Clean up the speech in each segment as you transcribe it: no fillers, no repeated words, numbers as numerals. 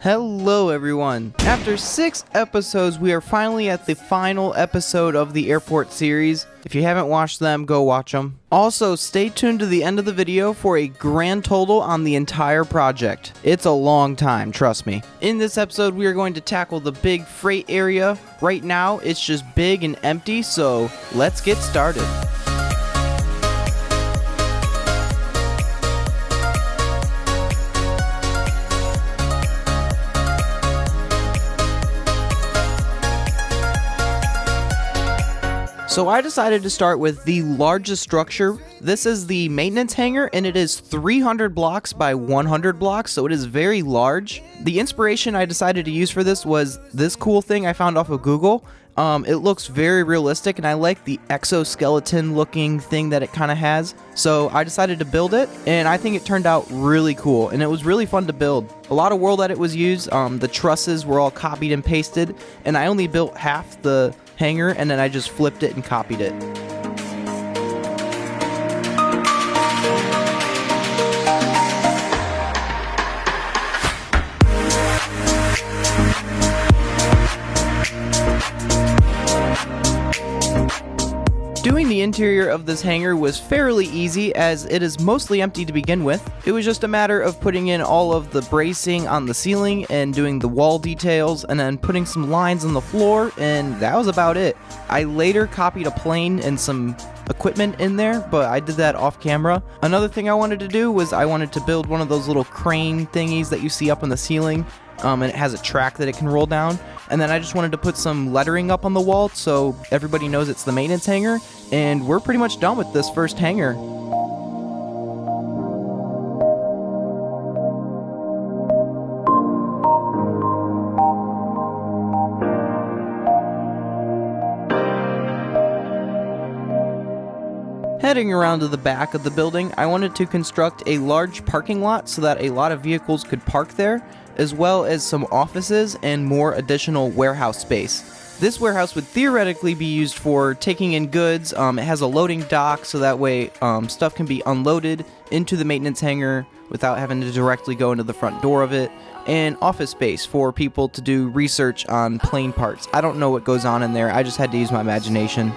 Hello everyone! After 6 episodes, we are finally at the final episode of the airport series. If you haven't watched them, go watch them. Also, stay tuned to the end of the video for a grand total on the entire project. It's a long time, trust me. In this episode, we are going to tackle the big freight area. Right now, it's just big and empty, so let's get started. So I decided to start with the largest structure. This is the maintenance hangar, and it is 300 blocks by 100 blocks, so it is very large. The inspiration I decided to use for this was this cool thing I found off of Google. It looks very realistic, and I like the exoskeleton looking thing that it kind of has. So I decided to build it, and I think it turned out really cool, and it was really fun to build. A lot of world edit was used. The trusses were all copied and pasted, and I only built half the hangar, and then I just flipped it and copied it. Doing the interior of this hangar was fairly easy, as it is mostly empty to begin with. It was just a matter of putting in all of the bracing on the ceiling and doing the wall details and then putting some lines on the floor, and that was about it. I later copied a plane and some equipment in there, but I did that off camera. Another thing I wanted to do was I wanted to build one of those little crane thingies that you see up in the ceiling, and it has a track that it can roll down. And then I just wanted to put some lettering up on the wall so everybody knows it's the maintenance hangar, and we're pretty much done with this first hangar. Heading around to the back of the building, I wanted to construct a large parking lot so that a lot of vehicles could park there, as well as some offices and more additional warehouse space. This warehouse would theoretically be used for taking in goods. It has a loading dock, so that way stuff can be unloaded into the maintenance hangar without having to directly go into the front door of it, and office space for people to do research on plane parts. I don't know what goes on in there, I just had to use my imagination.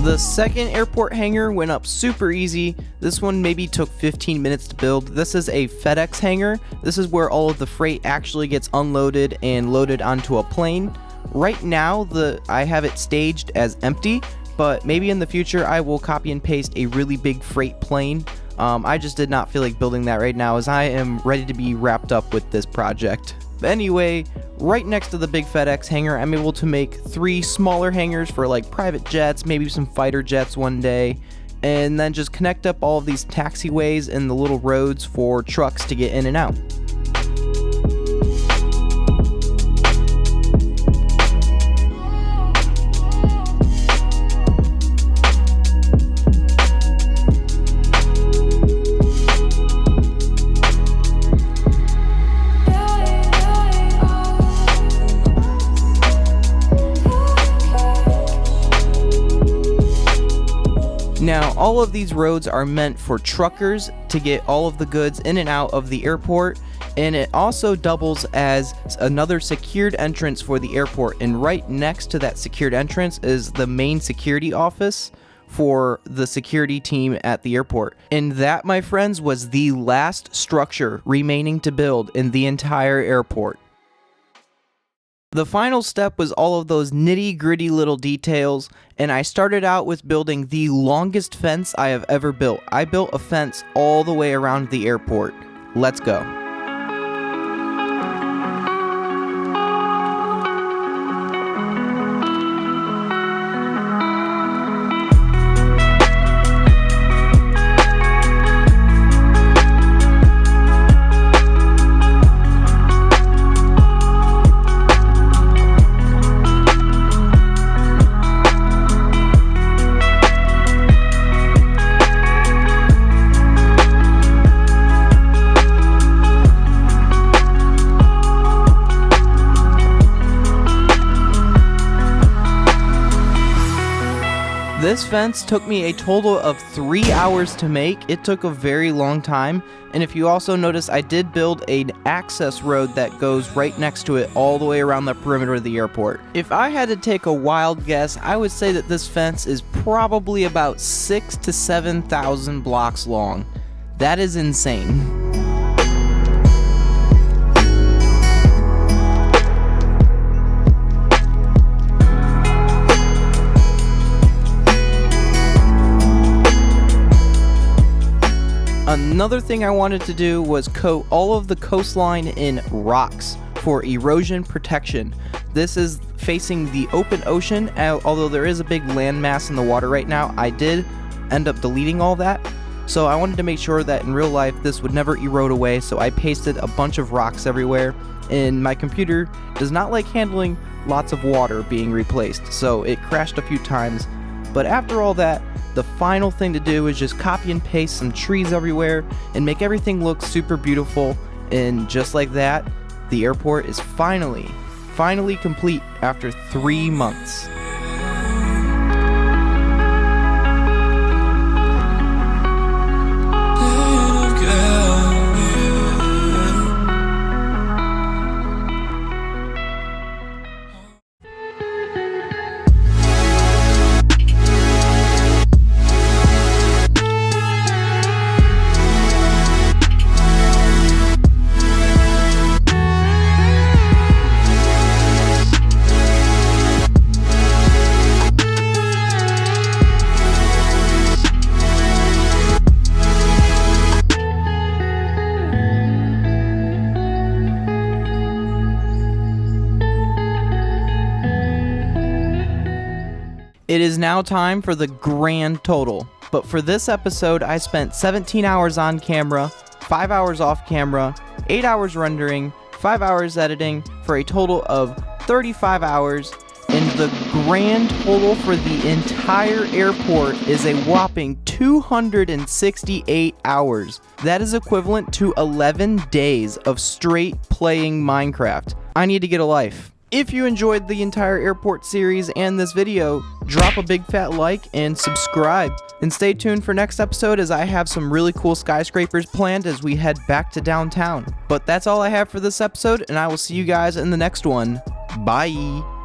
The second airport hangar went up super easy. This one maybe took 15 minutes to build. This is a FedEx hangar. This is where all of the freight actually gets unloaded and loaded onto a plane. Right now, I have it staged as empty, but maybe in the future I will copy and paste a really big freight plane. I just did not feel like building that right now, as I am ready to be wrapped up with this project. But anyway, right next to the big FedEx hangar, I'm able to make 3 smaller hangars for like private jets, maybe some fighter jets one day, and then just connect up all of these taxiways and the little roads for trucks to get in and out. Now, all of these roads are meant for truckers to get all of the goods in and out of the airport, and it also doubles as another secured entrance for the airport. And right next to that secured entrance is the main security office for the security team at the airport. And that, my friends, was the last structure remaining to build in the entire airport. The final step was all of those nitty-gritty little details, and I started out with building the longest fence I have ever built. I built a fence all the way around the airport. Let's go. This fence took me a total of 3 hours to make. It took a very long time. And if you also notice, I did build an access road that goes right next to it all the way around the perimeter of the airport. If I had to take a wild guess, I would say that this fence is probably about 6,000 to 7,000 blocks long. That is insane. Another thing I wanted to do was coat all of the coastline in rocks for erosion protection. This is facing the open ocean, although there is a big landmass in the water right now. I did end up deleting all that, so I wanted to make sure that in real life this would never erode away, so I pasted a bunch of rocks everywhere, and my computer does not like handling lots of water being replaced, so it crashed a few times. But after all that, the final thing to do is just copy and paste some trees everywhere and make everything look super beautiful. And just like that, the airport is finally complete after 3 months. It is now time for the grand total, but for this episode I spent 17 hours on camera, 5 hours off camera, 8 hours rendering, 5 hours editing, for a total of 35 hours, and the grand total for the entire airport is a whopping 268 hours. That is equivalent to 11 days of straight playing Minecraft. I need to get a life. If you enjoyed the entire airport series and this video, drop a big fat like and subscribe. And stay tuned for next episode, as I have some really cool skyscrapers planned as we head back to downtown. But that's all I have for this episode, and I will see you guys in the next one. Bye!